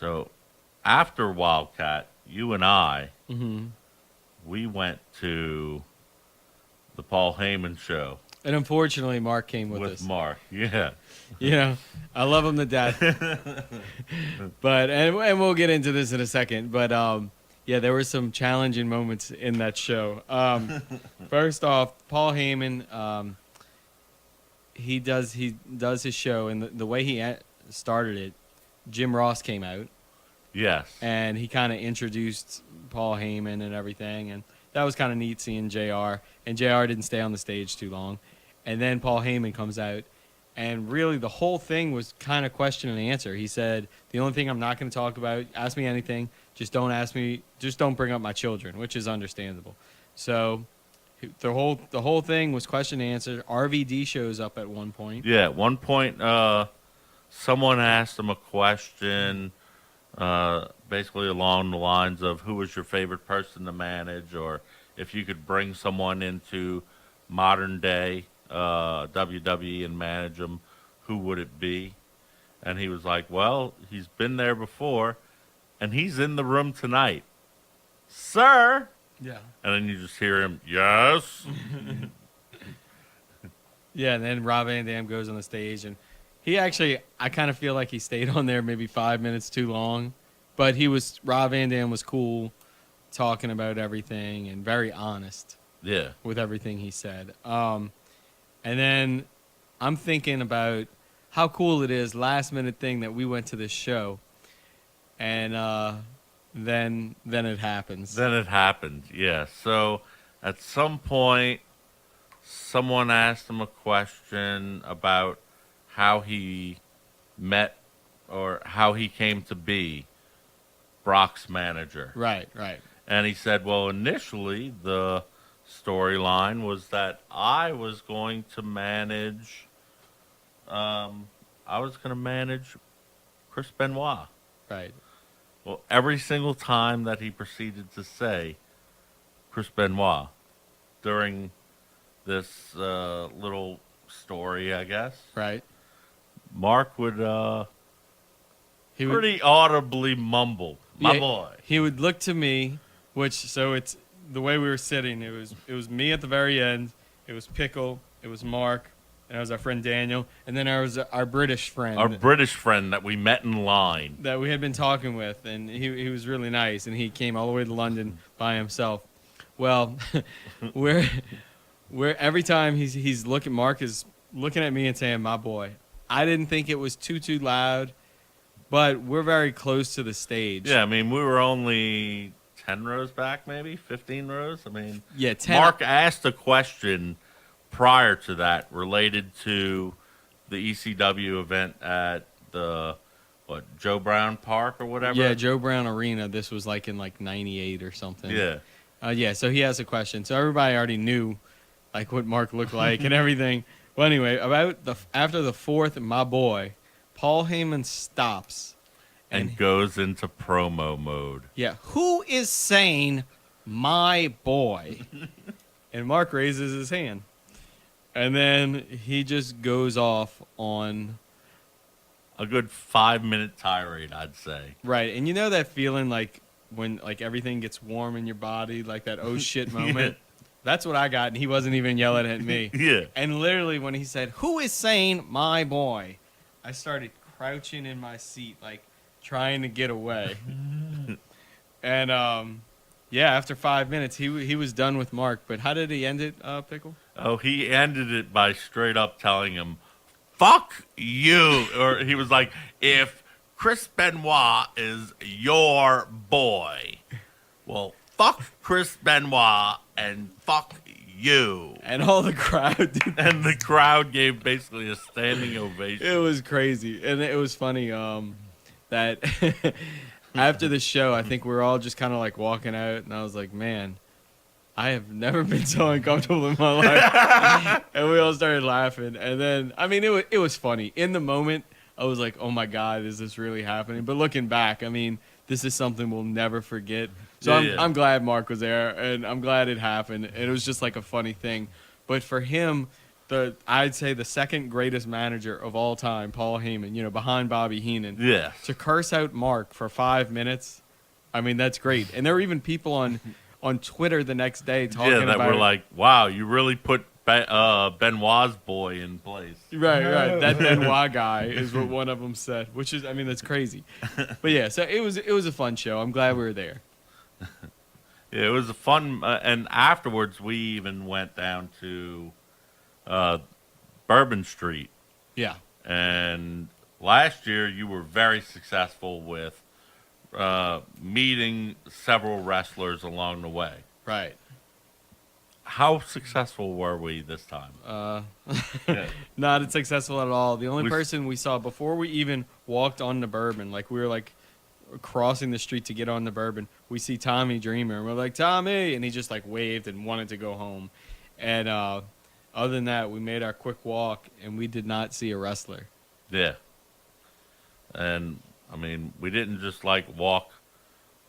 So after Wildcat, you and I, Mm-hmm. we went to the Paul Heyman show And unfortunately, Mark came with us. Mark. Yeah. You know, I love him to death. But and we'll get into this in a second. But yeah, there were some challenging moments in that show. First off, Paul Heyman, he does his show, and the way he started it, Jim Ross came out. Yes. And he kind of introduced Paul Heyman and everything, and that was kind of neat seeing JR. And JR didn't stay on the stage too long. And then Paul Heyman comes out, and really the whole thing was kind of question and answer. He said, the only thing I'm not going to talk about, ask me anything, just don't bring up my children, which is understandable. So the whole thing was question and answer. RVD shows up at one point. Yeah, at one point, someone asked him a question, basically along the lines of who was your favorite person to manage, or if you could bring someone into modern day WWE and manage them, who would it be? And he was like, well, he's been there before, and he's in the room tonight. Sir? Yeah. And then you just hear him, yes. Yeah, and then Rob Van Dam goes on the stage, and he actually, I kind of feel like he stayed on there maybe 5 minutes too long, but Rob Van Dam was cool, talking about everything and very honest. Yeah. With everything he said. And then I'm thinking about how cool it is, last minute thing that we went to this show, and then it happens. Then it happened, yeah. So at some point, someone asked him a question about how he met or how he came to be Brock's manager. Right. And he said, well, initially the storyline was that I was going to manage Chris Benoit. Right. Well, every single time that he proceeded to say Chris Benoit during this little story, I guess. Right. Mark would pretty audibly mumble, my boy. He would look to me, it's the way we were sitting. It was me at the very end. It was Pickle. It was Mark. And it was our friend Daniel. And then there was our British friend. Our British friend that we met in line. That we had been talking with. And he was really nice. And he came all the way to London by himself. Well, we're every time he's looking, Mark is looking at me and saying, my boy. I didn't think it was too loud. But we're very close to the stage. Yeah, I mean, we were only 10 rows back, maybe 15 rows. I mean, yeah, 10. Mark asked a question prior to that related to the ECW event at the Joe Brown Park or whatever. Yeah, Joe Brown Arena. This was like in 98 or something. Yeah. Yeah. So he has a question. So everybody already knew like what Mark looked like and everything. Well, anyway, after the fourth, my boy, Paul Heyman stops and goes into promo mode. Yeah. Who is saying my boy? And Mark raises his hand. And then he just goes off on a good 5-minute tirade, I'd say. Right. And you know that feeling like when like everything gets warm in your body, like that oh shit moment? Yeah. That's what I got, and he wasn't even yelling at me. Yeah. And literally when he said, who is saying my boy? I started crouching in my seat, like trying to get away. And yeah, after 5 minutes, he was done with Mark. But how did he end it, Pickle? Oh, he ended it by straight up telling him, fuck you. Or he was like, if Chris Benoit is your boy, well, fuck Chris Benoit and fuck you. And all the crowd did. And the crowd gave basically a standing ovation. It was crazy. And it was funny that after the show, I think we were all just kind of like walking out, and I was like, man, I have never been so uncomfortable in my life. And we all started laughing. And then, I mean, it was funny. In the moment, I was like, oh my God, is this really happening? But looking back, I mean, this is something we'll never forget. So I'm glad Mark was there, and I'm glad it happened. And it was just like a funny thing. But for him, I'd say the second greatest manager of all time, Paul Heyman, behind Bobby Heenan. Yes. To curse out Mark for 5 minins, I mean, that's great. And there were even people on Twitter the next day talking Yeah, that about were like, wow, you really put Benoit's boy in place. Right. That Benoit guy is what one of them said, which is, I mean, that's crazy. But yeah, so it was a fun show. I'm glad we were there. Yeah, it was a fun, and afterwards we even went down to Bourbon Street. Yeah. And last year you were very successful with meeting several wrestlers along the way. Right. How successful were we this time? Yeah. Not successful at all. The only We- person we saw before we even walked on the Bourbon, like we were like crossing the street to get on the Bourbon, we see Tommy Dreamer, and we're like, Tommy, and he just like waved and wanted to go home. And other than that, we made our quick walk, and we did not see a wrestler. Yeah. And, I mean, we didn't just, like, walk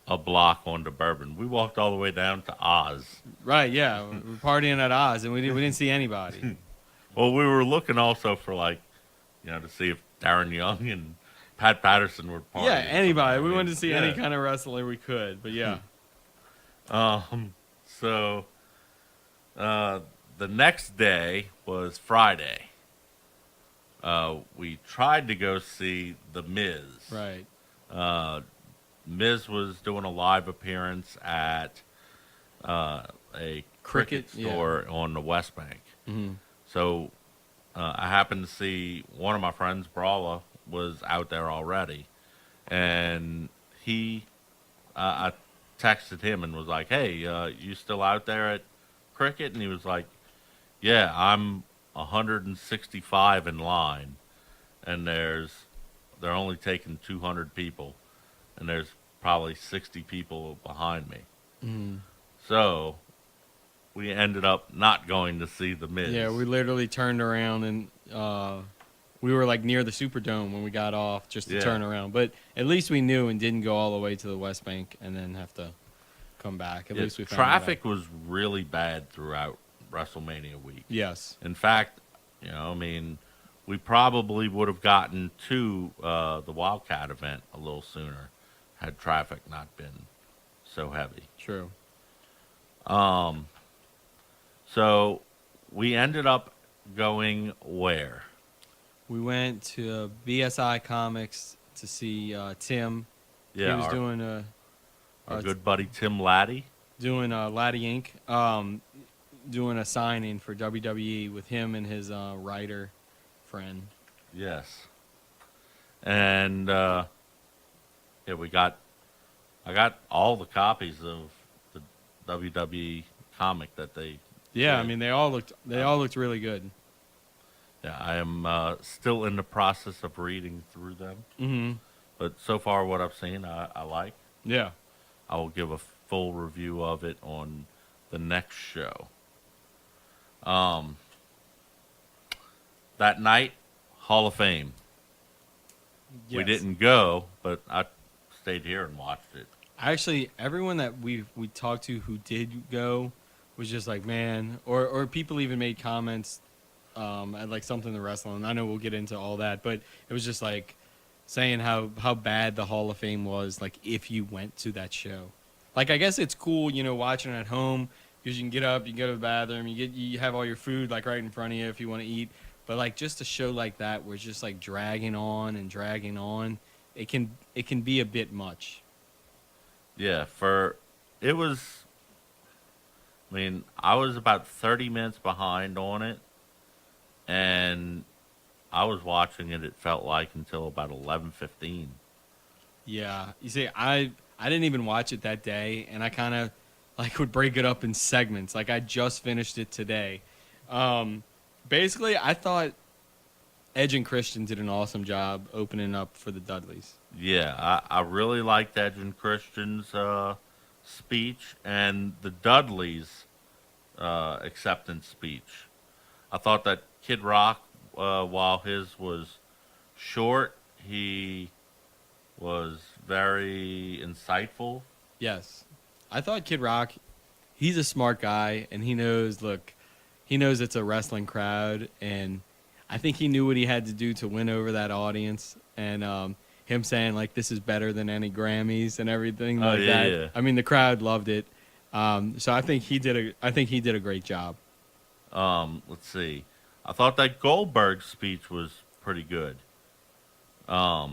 a block onto Bourbon. We walked all the way down to Oz. Right, yeah. We're partying at Oz, and we didn't see anybody. Well, we were looking also for, like, to see if Darren Young and Pat Patterson were partying. Yeah, anybody. We I mean, wanted to see yeah. any kind of wrestler we could, but yeah. So, the next day was Friday. We tried to go see The Miz. Right. Miz was doing a live appearance at a cricket store on the West Bank. Mm-hmm. So I happened to see one of my friends, Brawler, was out there already. And I texted him and was like, hey, you still out there at cricket? And he was like, yeah, I'm 165 in line. And they're only taking 200 people. And there's probably 60 people behind me. Mm-hmm. So we ended up not going to see The Miz. Yeah, we literally turned around and we were like near the Superdome when we got off just to turn around. But at least we knew and didn't go all the way to the West Bank and then have to come back. At least we found traffic was really bad throughout WrestleMania week. Yes. In fact, we probably would have gotten to the Wildcat event a little sooner had traffic not been so heavy. True. So we ended up going where? We went to BSI Comics to see Tim. Yeah, he was doing our good buddy Tim Laddie. Doing Laddie Inc. Doing a signing for WWE with him and his writer friend. Yes. And I got all the copies of the WWE comic that they. Yeah, did. I mean they all looked really good. Yeah, I am still in the process of reading through them. Mm-hmm. But so far, what I've seen, I like. Yeah. I will give a full review of it on the next show. That night, Hall of Fame. Yes. We didn't go, but I stayed here and watched it. Actually, everyone that we talked to who did go was just like, man, or people even made comments at like something to wrestling. I know we'll get into all that, but it was just like saying how bad the Hall of Fame was, like if you went to that show. Like I guess it's cool, watching it at home because you can get up, you can go to the bathroom, you have all your food like right in front of you if you want to eat. But like just a show like that where it's just like dragging on, it can be a bit much. Yeah, I was about 30 minutes behind on it, and I was watching it felt like, until about 11:15. Yeah. You see, I didn't even watch it that day, and I kind of like would break it up in segments. Like I just finished it today. Basically, I thought Edge and Christian did an awesome job opening up for the Dudleys. Yeah, I really liked Edge and Christian's speech and the Dudleys' acceptance speech. I thought that Kid Rock, while his was short, he was very insightful. Yes. I thought Kid Rock, he's a smart guy, and he knows, look, he knows it's a wrestling crowd, and I think he knew what he had to do to win over that audience. And him saying like this is better than any Grammys and everything like that. Yeah. I mean, the crowd loved it. So I think he did a great job. Let's see. I thought that Goldberg speech was pretty good. I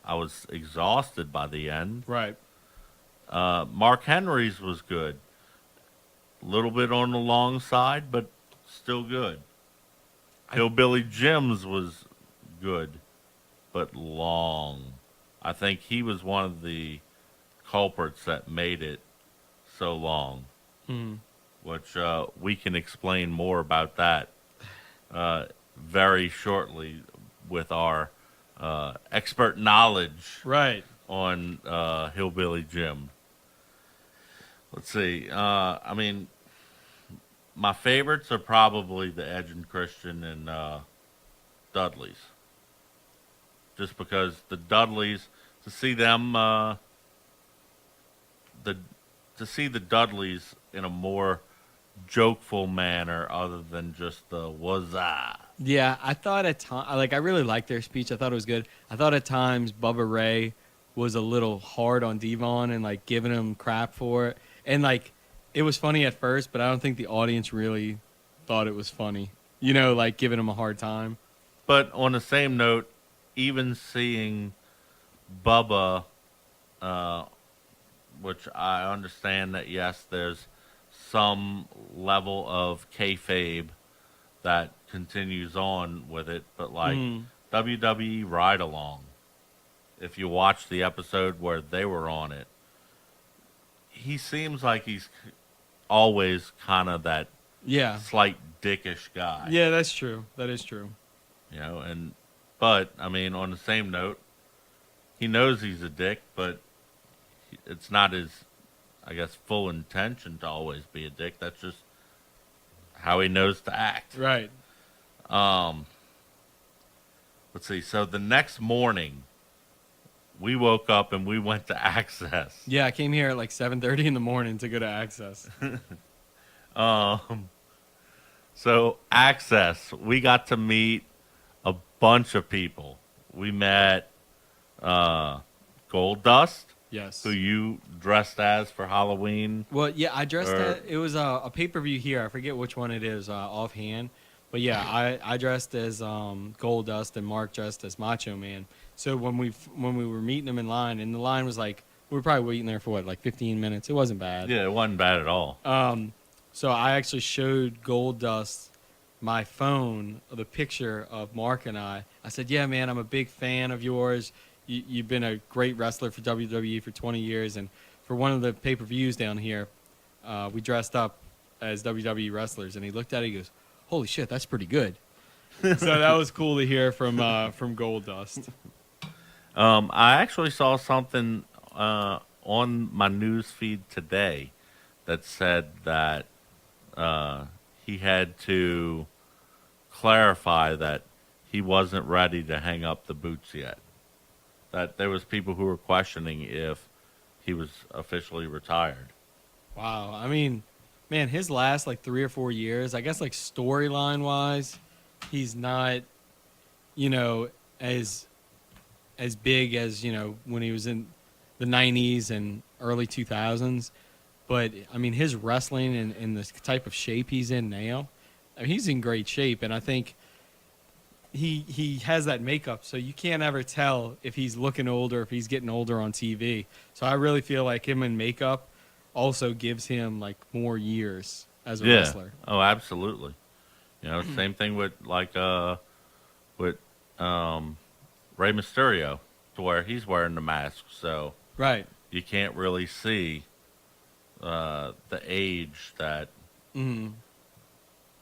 was exhausted by the end. Right. Mark Henry's was good. A little bit on the long side, but still good. Hillbilly Jim's was good, but long. I think he was one of the culprits that made it so long, which we can explain more about that very shortly with our expert knowledge Right. on Hillbilly Jim. Let's see. I mean, my favorites are probably the Edge and Christian and Dudleys. Just because the Dudleys, to see them, to see the Dudleys in a more jokeful manner other than just the wazah. Yeah, I thought at times, like, I really liked their speech. I thought it was good. I thought at times Bubba Ray was a little hard on Devon and, like, giving him crap for it. And, like, it was funny at first, but I don't think the audience really thought it was funny. You know, like, giving him a hard time. But on the same note, even seeing Bubba, which I understand that, yes, there's some level of kayfabe that continues on with it, but like WWE Ride Along, if you watch the episode where they were on it, he seems like he's always kind of that slight dickish guy. Yeah, that's true. That is true. You know, but I mean, on the same note, he knows he's a dick, but it's not his, I guess, full intention to always be a dick. That's just how he knows to act. Right. Let's see. So the next morning, we woke up and we went to Axxess. Yeah, I came here at like 7:30 in the morning to go to Axxess. So Axxess, we got to meet a bunch of people. We met Goldust. Yes. Who you dressed as for Halloween. Well, yeah, I dressed it was a pay-per-view here. I forget which one it is offhand. But yeah, I dressed as Goldust and Mark dressed as Macho Man. So when we were meeting them in line, and the line was like, we were probably waiting there for what, like 15 minutes. It wasn't bad. Yeah, it wasn't bad at all. So I actually showed Goldust my phone, the picture of Mark and I. I said, yeah, man, I'm a big fan of yours. You've been a great wrestler for WWE for 20 years. And for one of the pay-per-views down here, we dressed up as WWE wrestlers. And he looked at it, he goes, holy shit, that's pretty good. So that was cool to hear from Goldust. I actually saw something on my news feed today that said that he had to clarify that he wasn't ready to hang up the boots yet. That there was people who were questioning if he was officially retired. Wow. I mean, man, his last like 3 or 4 years, I guess like storyline wise, he's not, you know, as big as, you know, when he was in the 90s and early 2000s. But, I mean, his wrestling and the type of shape he's in now, I mean, he's in great shape. And I think he has that makeup, so you can't ever tell if he's looking older, if he's getting older on TV. So I really feel like him in makeup also gives him, like, more years as a wrestler. Oh, absolutely. You know, same thing with, like, with Rey Mysterio, to where he's wearing the mask, so right, you can't really see the age that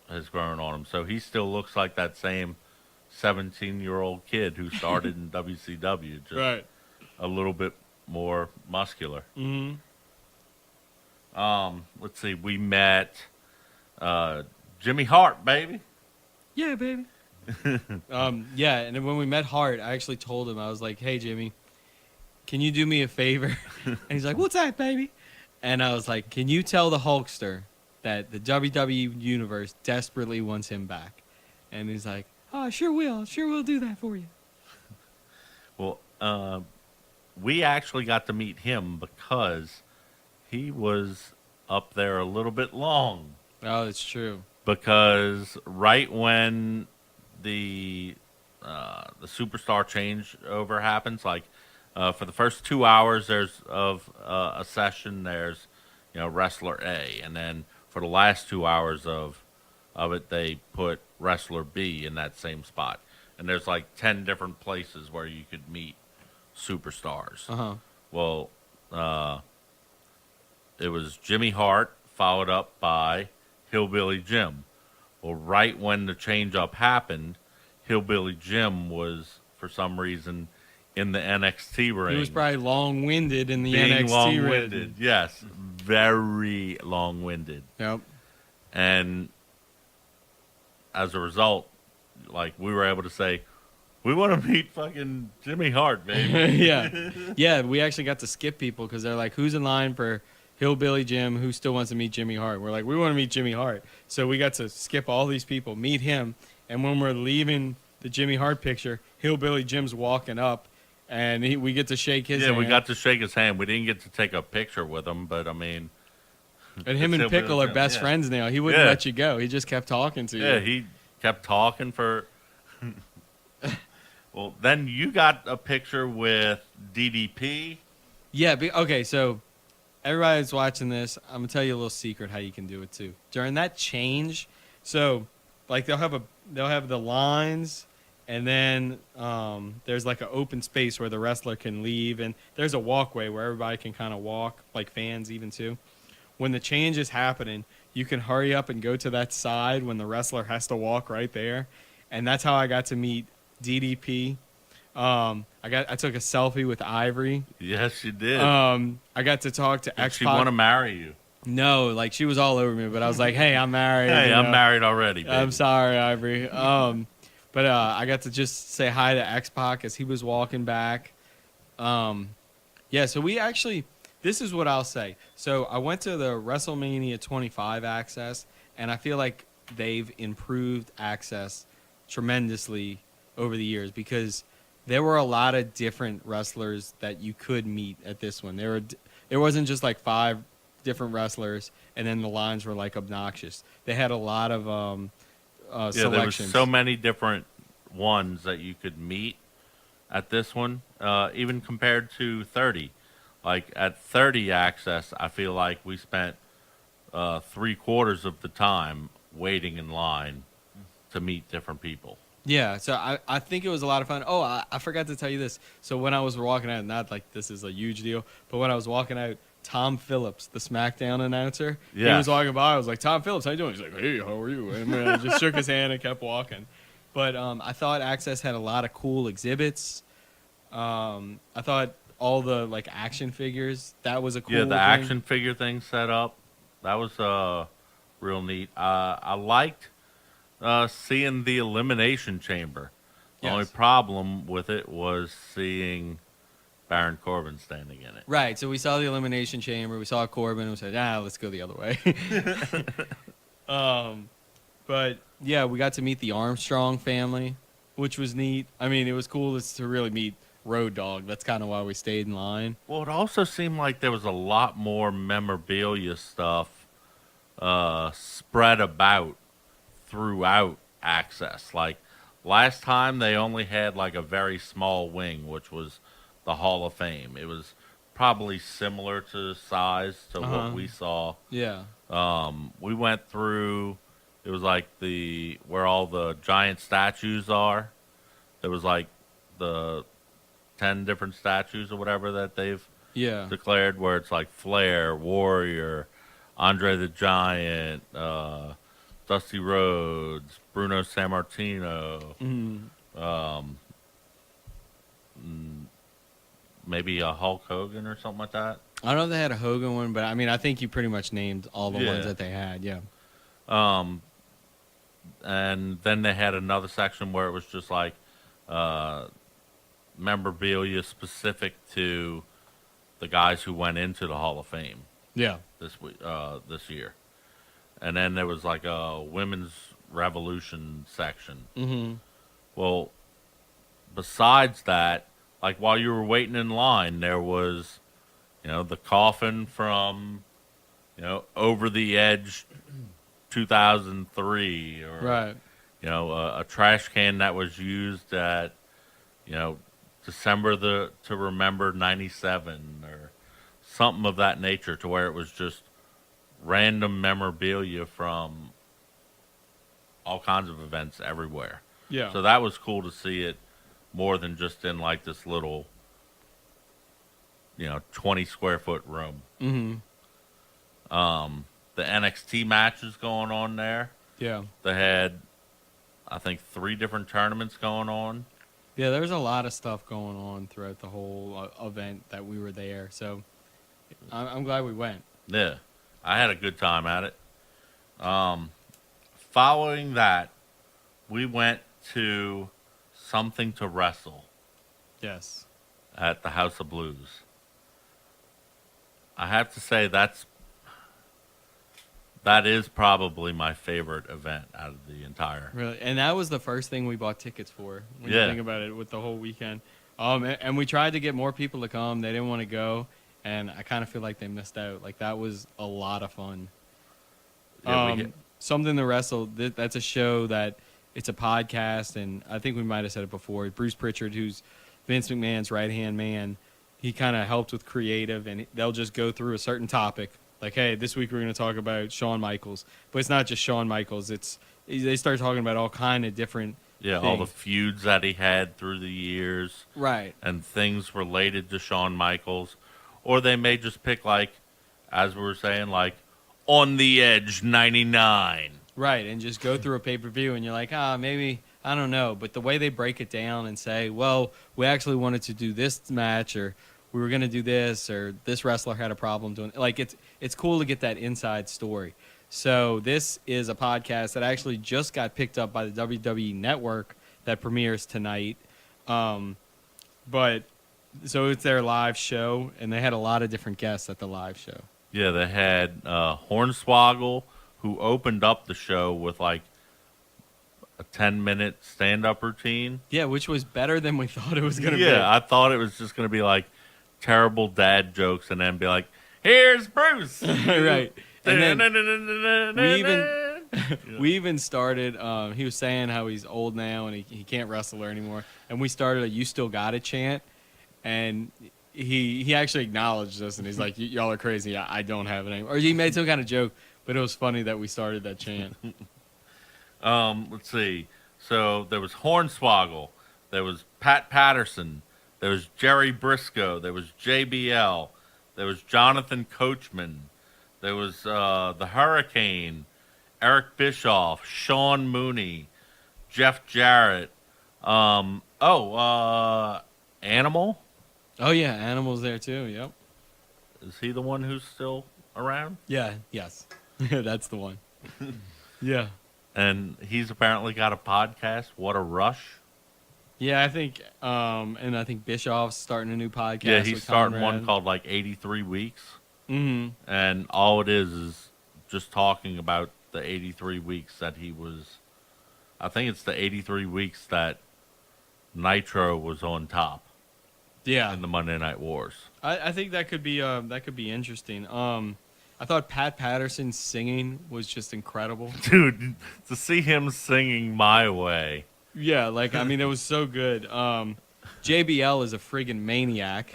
has grown on him. So he still looks like that same 17-year-old kid who started in WCW, just right, a little bit more muscular. Let's see, we met Jimmy Hart, baby. Yeah, baby. Yeah, and then when we met Hart, I actually told him, I was like, hey, Jimmy, can you do me a favor? And he's like, what's that, baby? And I was like, can you tell the Hulkster that the WWE Universe desperately wants him back. And he's like, oh, sure will do that for you. Well, we actually got to meet him because he was up there a little bit long. Oh, it's true. Because right when the superstar changeover happens, like for the first 2 hours there's of a session, there's wrestler A, and then for the last 2 hours of it they put wrestler B in that same spot, and there's like 10 different places where you could meet superstars. Well, it was Jimmy Hart followed up by Hillbilly Jim. Well, right when the change up happened, Hillbilly Jim was, for some reason, in the NXT ring. He was probably long-winded in the being NXT long-winded. ring. Yes, very long-winded. Yep. And as a result, like, we were able to say, we want to meet fucking Jimmy Hart, baby. Yeah, we actually got to skip people because they're like, who's in line for Hillbilly Jim, who still wants to meet Jimmy Hart? We're like, we want to meet Jimmy Hart. So we got to skip all these people, meet him, and when we're leaving the Jimmy Hart picture, Hillbilly Jim's walking up, and we get to shake his hand. Yeah, we got to shake his hand. We didn't get to take a picture with him, but I mean... And him and Pickle are best friends now. He wouldn't let you go. He just kept talking to you. Yeah, he kept talking for... Well, then you got a picture with DDP. Yeah, okay, so... Everybody that's watching this, I'm going to tell you a little secret how you can do it too. During that change, so like they'll have the lines, and then there's like an open space where the wrestler can leave, and there's a walkway where everybody can kind of walk, like fans even too. When the change is happening, you can hurry up and go to that side when the wrestler has to walk right there. And that's how I got to meet DDP. I took a selfie with Ivory. Yes, you did. I got to talk to X-Pac. Did she want to marry you? No, like she was all over me, but I was like, "Hey, I'm married." Hey, I'm married already, baby. I'm sorry, Ivory. But I got to just say hi to X-Pac as he was walking back. Yeah, so we actually, this is what I'll say. So I went to the WrestleMania 25 Axxess, and I feel like they've improved Axxess tremendously over the years because there were a lot of different wrestlers that you could meet at this one. It wasn't just like 5 different wrestlers, and then the lines were like obnoxious. They had a lot of selections. There was so many different ones that you could meet at this one, even compared to 30. Like at 30 Axxess, I feel like we spent 3/4 of the time waiting in line to meet different people. Yeah, so I think it was a lot of fun. Oh, I forgot to tell you this. So when I was walking out, not like this is a huge deal, but when I was walking out, Tom Phillips, the SmackDown announcer, he was walking by. I was like, Tom Phillips, how you doing? He's like, hey, how are you? And I just shook his hand and kept walking. But I thought Axxess had a lot of cool exhibits. I thought all the like action figures, that was a cool thing. Action figure thing set up, that was real neat. I liked seeing the Elimination Chamber. The only problem with it was seeing Baron Corbin standing in it. Right, so we saw the Elimination Chamber, we saw Corbin, and we said, let's go the other way. But, yeah, we got to meet the Armstrong family, which was neat. I mean, it was cool to really meet Road Dogg. That's kind of why we stayed in line. Well, it also seemed like there was a lot more memorabilia stuff spread about throughout Axxess. Like last time they only had like a very small wing, which was the Hall of Fame. It was probably similar to size to what we saw. Yeah. We went through, it was like where all the giant statues are. There was like the 10 different statues or whatever that they've declared, where it's like Flair, Warrior, Andre the Giant, Dusty Rhodes, Bruno Sammartino, maybe a Hulk Hogan or something like that. I don't know if they had a Hogan one, but I mean, I think you pretty much named all the ones that they had, And then they had another section where it was just like memorabilia specific to the guys who went into the Hall of Fame. Yeah. This year. and then there was like a women's revolution section. Mm-hmm. Well, besides that, like while you were waiting in line, there was, the coffin from, Over the Edge 2003, or Right. a trash can that was used at, December to remember '97, or something of that nature, to where it was just random memorabilia from all kinds of events everywhere. Yeah. So that was cool to see it more than just in like this little, 20 square foot room. Mm-hmm. The NXT matches going on there. Yeah. They had, I think, 3 different tournaments going on. Yeah, there was a lot of stuff going on throughout the whole event that we were there. So I'm glad we went. Yeah, I had a good time at it. Following that, we went to Something to Wrestle Yes. at the House of Blues. I have to say that is probably my favorite event out of the entire. Really, and that was the first thing we bought tickets for. When Yeah. you think about it, with the whole weekend, and we tried to get more people to come. They didn't want to go, and I kind of feel like they missed out. Like that was a lot of fun. Yeah, Something to Wrestle. That's a show that it's a podcast, and I think we might have said it before. Bruce Pritchard, who's Vince McMahon's right hand man, he kind of helped with creative, and they'll just go through a certain topic. Like, hey, this week we're going to talk about Shawn Michaels, but it's not just Shawn Michaels. They start talking about all kind of different all the things. feuds that he had through the years, Right. and things related to Shawn Michaels, or they may just pick, like, as we were saying, like On the Edge '99. Right, and just go through a pay-per-view, and you're like, maybe, I don't know. But the way they break it down and say, well, we actually wanted to do this match, or we were going to do this, or this wrestler had a problem doing it. Like, it's cool to get that inside story. So this is a podcast that actually just got picked up by the WWE Network that premieres tonight. But so it's their live show, and they had a lot of different guests at the live show. Yeah, they had Hornswoggle, who opened up the show with like a 10-minute stand-up routine. Yeah, which was better than we thought it was going to be. Yeah, I thought it was just going to be like terrible dad jokes, and then be like, "Here's Bruce." Right. And then we we even started, he was saying how he's old now and he can't wrestle anymore. And we started a "You Still Got It" chant. And he actually acknowledged us, and he's like, y'all are crazy. I don't have it anymore. Or he made some kind of joke, but it was funny that we started that chant. Let's see. So there was Hornswoggle, there was Pat Patterson, there was Jerry Briscoe, there was JBL, there was Jonathan Coachman, there was the Hurricane, Eric Bischoff, Sean Mooney, Jeff Jarrett. Animal? Oh, yeah, Animal's there too. Yep. Is he the one who's still around? Yeah, yes. That's the one. Yeah. And he's apparently got a podcast. What a Rush. Yeah, I think, and I think Bischoff's starting a new podcast. Yeah, he's with starting Conrad. one called like 83 Weeks. Mm-hmm. And all it is just talking about the 83 weeks that he was. I think it's the 83 weeks that Nitro was on top Yeah. in the Monday Night Wars. I think that could be interesting. I thought Pat Patterson's singing was just incredible. Dude, to see him singing My Way. Yeah, like, I mean, it was so good. JBL is a friggin' maniac.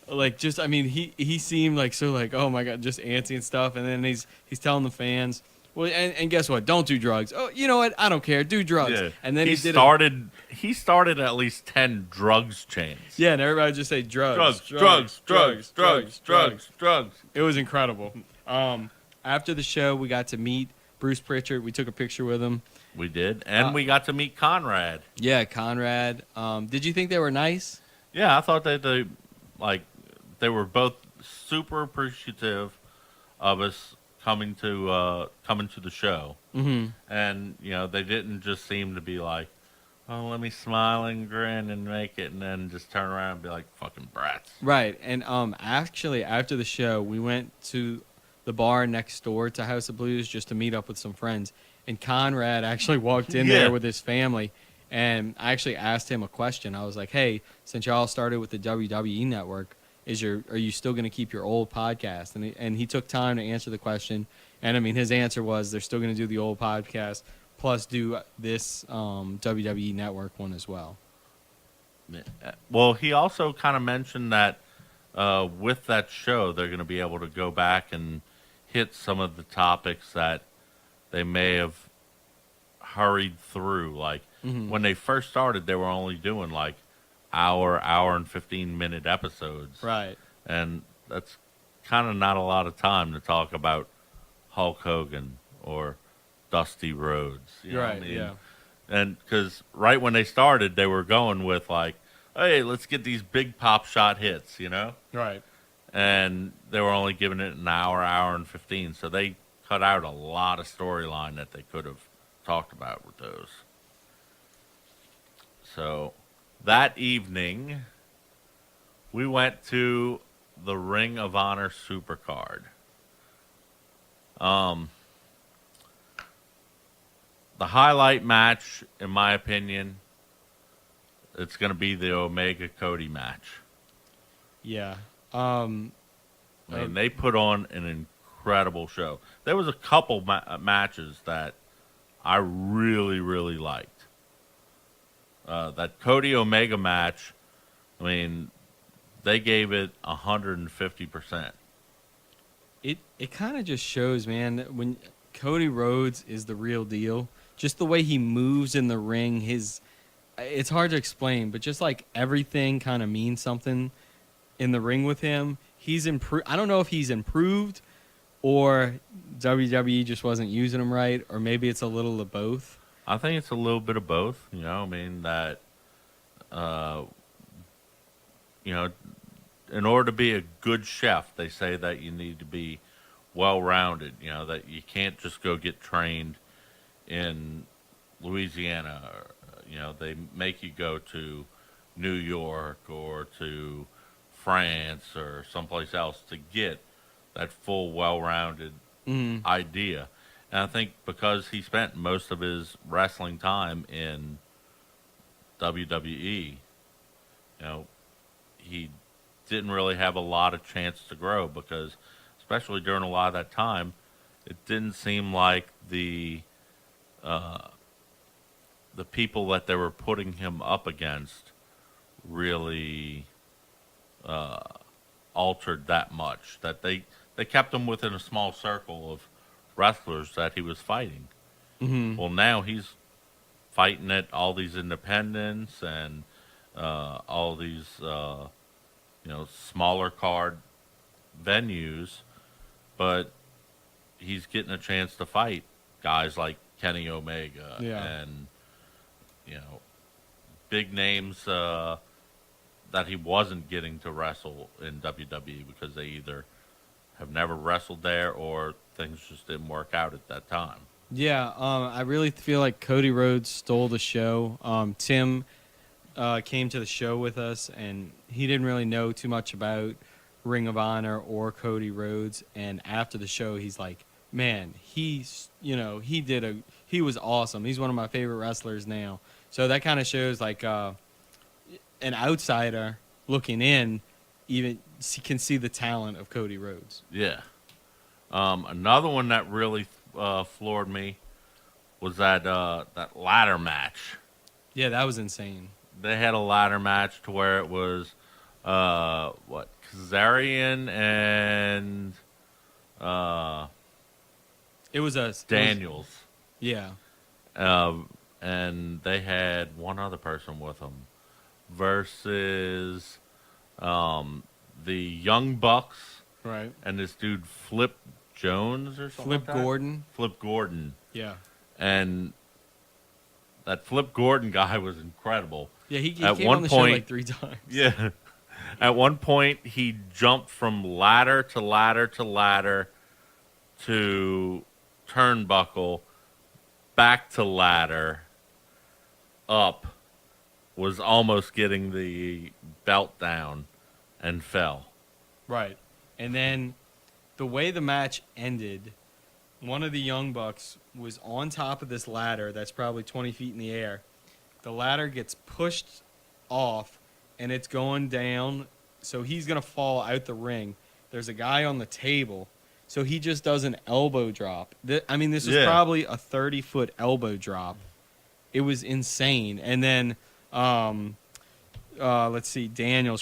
Like, just, I mean, he seemed like so like, oh my God, just antsy and stuff. And then he's telling the fans, well, and guess what? Don't do drugs. Oh, you know what? I don't care. Do drugs. Yeah. And then he did started at least 10 drugs chains. Yeah, and everybody just say drugs. Drugs. It was incredible. After the show, we got to meet Bruce Pritchard. We took a picture with him. We did, and we got to meet Conrad. Yeah, Conrad. Did you think they were nice? Yeah, I thought that they were both super appreciative of us coming to the show. Mm-hmm. And they didn't just seem to be like, oh, let me smile and grin and make it, and then just turn around and be like fucking brats. Right. And actually, after the show, we went to the bar next door to House of Blues just to meet up with some friends. And Conrad actually walked in Yeah. there with his family. And I actually asked him a question. I was like, hey, since y'all started with the WWE Network, are you still going to keep your old podcast? And he took time to answer the question. And, I mean, his answer was they're still going to do the old podcast plus do this WWE Network one as well. Well, he also kind of mentioned that with that show, they're going to be able to go back and hit some of the topics that they may have hurried through. Like when they first started, they were only doing like hour and 15-minute episodes. Right. And that's kind of not a lot of time to talk about Hulk Hogan or Dusty Rhodes. You know what I Right, mean? yeah. And because right when they started, they were going with like, hey, let's get these big pop shot hits, you know? Right. And they were only giving it an hour and 15. So they cut out a lot of storyline that they could have talked about with those. So that evening, we went to the Ring of Honor Supercard. The highlight match, in my opinion, it's going to be the Omega Cody match. Yeah. I mean, they put on an incredible show. There was a couple matches that I really, really liked. That Cody Omega match, I mean, they gave it 150%. It kind of just shows, man, that when Cody Rhodes is the real deal. Just the way he moves in the ring, it's hard to explain, but just like everything kind of means something in the ring with him. He's improved. I don't know if he's improved or WWE just wasn't using him right, or maybe it's a little of both. I think it's a little bit of both. You know, I mean that. You know, in order to be a good chef, they say that you need to be well-rounded. You know, that you can't just go get trained in Louisiana. You know, they make you go to New York or to France or someplace else to get that full, well-rounded idea. And I think because he spent most of his wrestling time in WWE, you know, he didn't really have a lot of chance to grow because, especially during a lot of that time, it didn't seem like the people that they were putting him up against really altered that much. That they kept him within a small circle of wrestlers that he was fighting. Mm-hmm. Well, now he's fighting at all these independents and all these smaller card venues, but he's getting a chance to fight guys like Kenny Omega and big names that he wasn't getting to wrestle in WWE because they either have never wrestled there or things just didn't work out at that time. Yeah, I really feel like Cody Rhodes stole the show. Tim came to the show with us, and he didn't really know too much about Ring of Honor or Cody Rhodes. And after the show, he's like, "Man, he was awesome. He's one of my favorite wrestlers now." So that kind of shows like an outsider looking in, even can see the talent of Cody Rhodes. Yeah. Another one that really floored me was that ladder match. Yeah, that was insane. They had a ladder match to where it was Kazarian and It was Daniels. Yeah. And they had one other person with them versus the Young Bucks, Right. and this dude Flip Jones or something. Flip like that? Gordon. Flip Gordon. Yeah. And that Flip Gordon guy was incredible. Yeah, he At came one on the point- show like 3 times. Yeah. At one point, he jumped from ladder to ladder to ladder to turnbuckle, back to ladder, up, was almost getting the belt down, and fell. Right. And then the way the match ended, one of the Young Bucks was on top of this ladder that's probably 20 feet in the air. The ladder gets pushed off, and it's going down, so he's going to fall out the ring. There's a guy on the table, so he just does an elbow drop. This was probably a 30-foot elbow drop. It was insane. And then, let's see,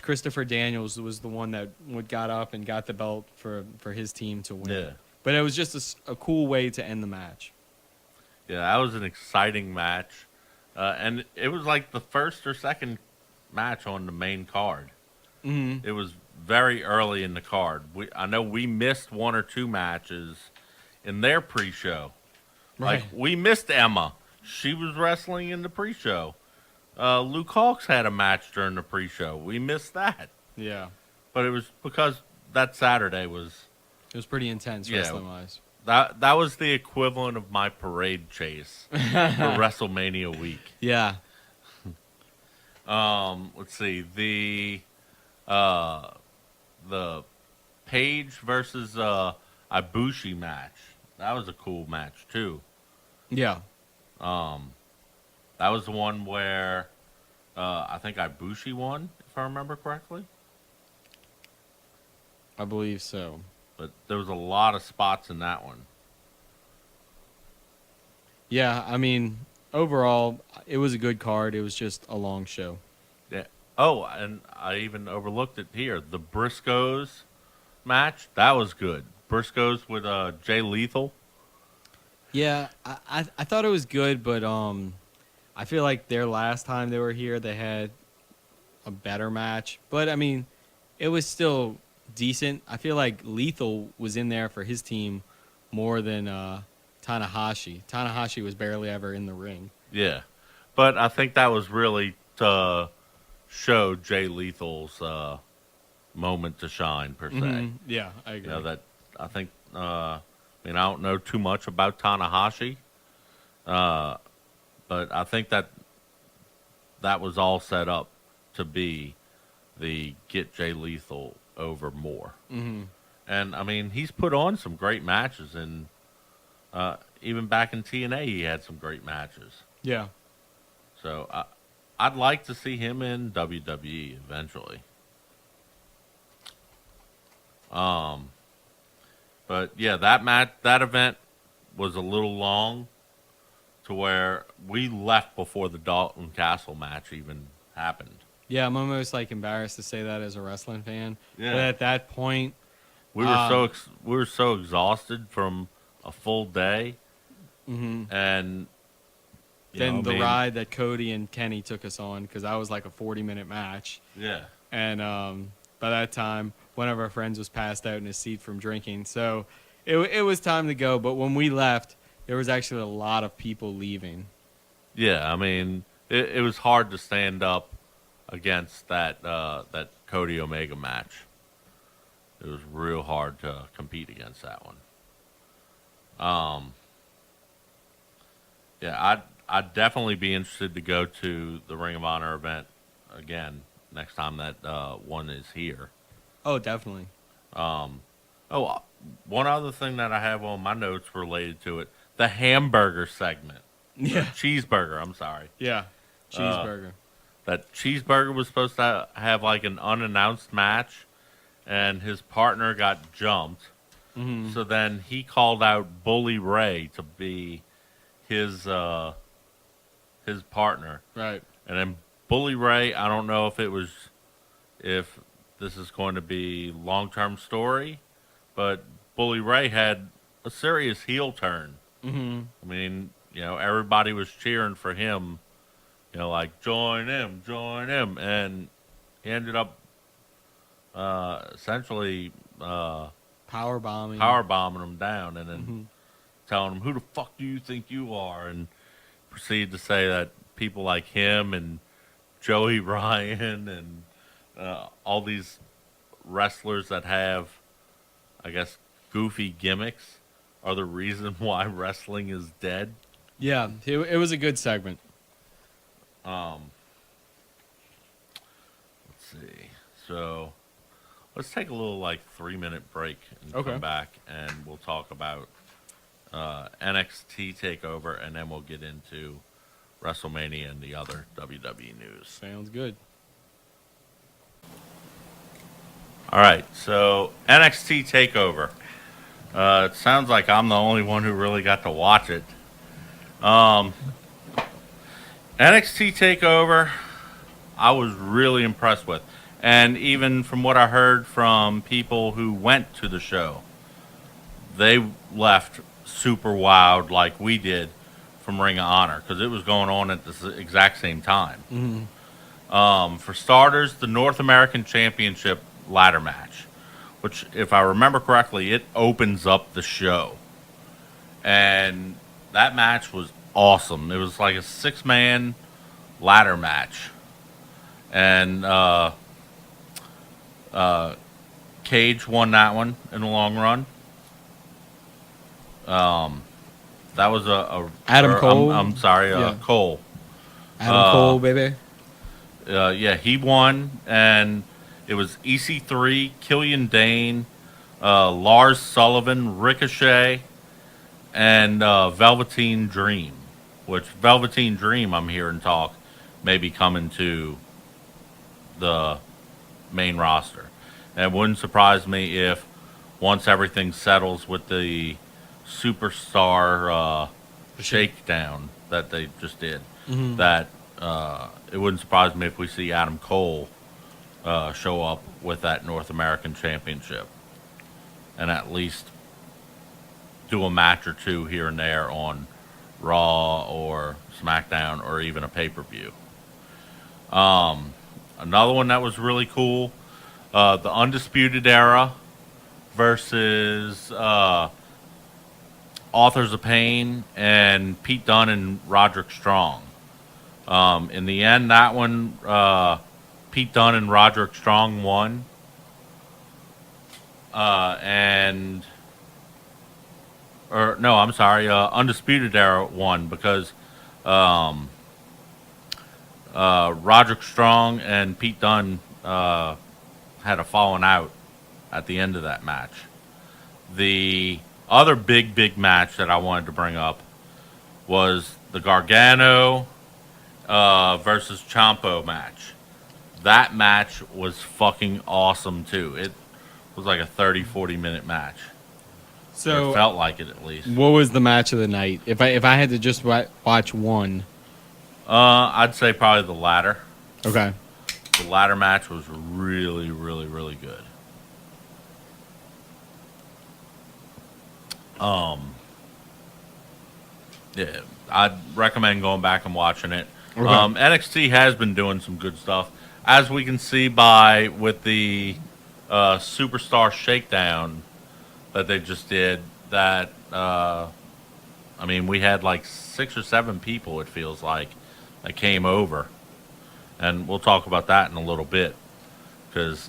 Christopher Daniels was the one that got up and got the belt for his team to win. Yeah. But it was just a cool way to end the match. Yeah, that was an exciting match. And it was like the first or second match on the main card. Mm-hmm. It was very early in the card. I know we missed one or two matches in their pre-show. Right. Like, we missed Emma. She was wrestling in the pre-show. Luke Hawx had a match during the pre-show. We missed that. Yeah. But it was because that Saturday was... It was pretty intense, wrestling-wise. That was the equivalent of my parade chase for WrestleMania week. Yeah. Let's see. The Page versus Ibushi match. That was a cool match, too. Yeah. That was the one where I think Ibushi won, if I remember correctly. I believe so. But there was a lot of spots in that one. Yeah, overall, it was a good card. It was just a long show. Yeah. Oh, and I even overlooked it here. The Briscoes match, that was good. Briscoes with Jay Lethal. Yeah, I thought it was good, but I feel like their last time they were here, they had a better match. But, it was still decent. I feel like Lethal was in there for his team more than Tanahashi. Tanahashi was barely ever in the ring. Yeah. But I think that was really to show Jay Lethal's moment to shine, per se. Mm-hmm. Yeah, I agree. That I think, I don't know too much about Tanahashi, but I think that was all set up to be the get Jay Lethal over more. Mm-hmm. And, he's put on some great matches, and even back in TNA, he had some great matches. Yeah. So I'd like to see him in WWE eventually. But yeah, that event was a little long, to where we left before the Dalton Castle match even happened. Yeah, I'm almost embarrassed to say that as a wrestling fan. Yeah. But at that point, we were so exhausted from a full day, mm-hmm. and then the ride that Cody and Kenny took us on, because that was like a 40-minute match. Yeah. And by that time, one of our friends was passed out in his seat from drinking, so it was time to go. But when we left, there was actually a lot of people leaving. Yeah, it was hard to stand up against that Cody Omega match. It was real hard to compete against that one. Yeah, I'd definitely be interested to go to the Ring of Honor event again next time that one is here. Oh, definitely. One other thing that I have on my notes related to it, the hamburger segment. Yeah. Cheeseburger, I'm sorry. Yeah, cheeseburger. That Cheeseburger was supposed to have like an unannounced match, and his partner got jumped. Mm-hmm. So then he called out Bully Ray to be his partner. Right. And then Bully Ray, I don't know if this is going to be long-term story, but Bully Ray had a serious heel turn. Mm-hmm. Everybody was cheering for him, like, join him, and he ended up essentially power bombing him down, and then mm-hmm. telling him, who the fuck do you think you are? And proceeded to say that people like him and Joey Ryan and all these wrestlers that have, I guess, goofy gimmicks are the reason why wrestling is dead. Yeah, it was a good segment. Let's see. So let's take a little 3-minute break and Okay. come back, and we'll talk about NXT Takeover, and then we'll get into WrestleMania and the other WWE news. Sounds good. All right, so NXT Takeover. It sounds like I'm the only one who really got to watch it. NXT Takeover, I was really impressed with. And even from what I heard from people who went to the show, they left super wowed like we did from Ring of Honor because it was going on at the exact same time. Mm-hmm. For starters, the North American Championship ladder match, which, if I remember correctly, it opens up the show. And that match was awesome. It was like a 6-man ladder match. And Cage won that one in the long run. That was Adam Cole? I'm sorry, Yeah. Cole. Adam Cole, baby. Yeah, he won, and it was EC3, Killian Dane, Lars Sullivan, Ricochet, and Velveteen Dream. Which Velveteen Dream, I'm hearing talk, may be coming to the main roster. And it wouldn't surprise me if once everything settles with the superstar shakedown that they just did, Mm-hmm. that it wouldn't surprise me if we see Adam Cole show up with that North American Championship and at least do a match or two here and there on Raw or SmackDown or even a pay-per-view. Another one that was really cool, the Undisputed Era versus Authors of Pain and Pete Dunne and Roderick Strong. In the end, that one, Pete Dunne and Roderick Strong won. Undisputed Era won because Roderick Strong and Pete Dunne had a falling out at the end of that match. The other big match that I wanted to bring up was the Gargano versus Ciampa match. That match was fucking awesome too. It was like a 30-40 minute match. So It felt like it, at least. what was the match of the night? If I had to just watch one. I'd say probably the ladder. Okay. The ladder match was really, really, really good. Yeah, I'd recommend going back and watching it. Okay. NXT has been doing some good stuff, as we can see with the Superstar Shakedown that they just did. That we had like 6 or 7 people. It feels like that came over, and we'll talk about that in a little bit because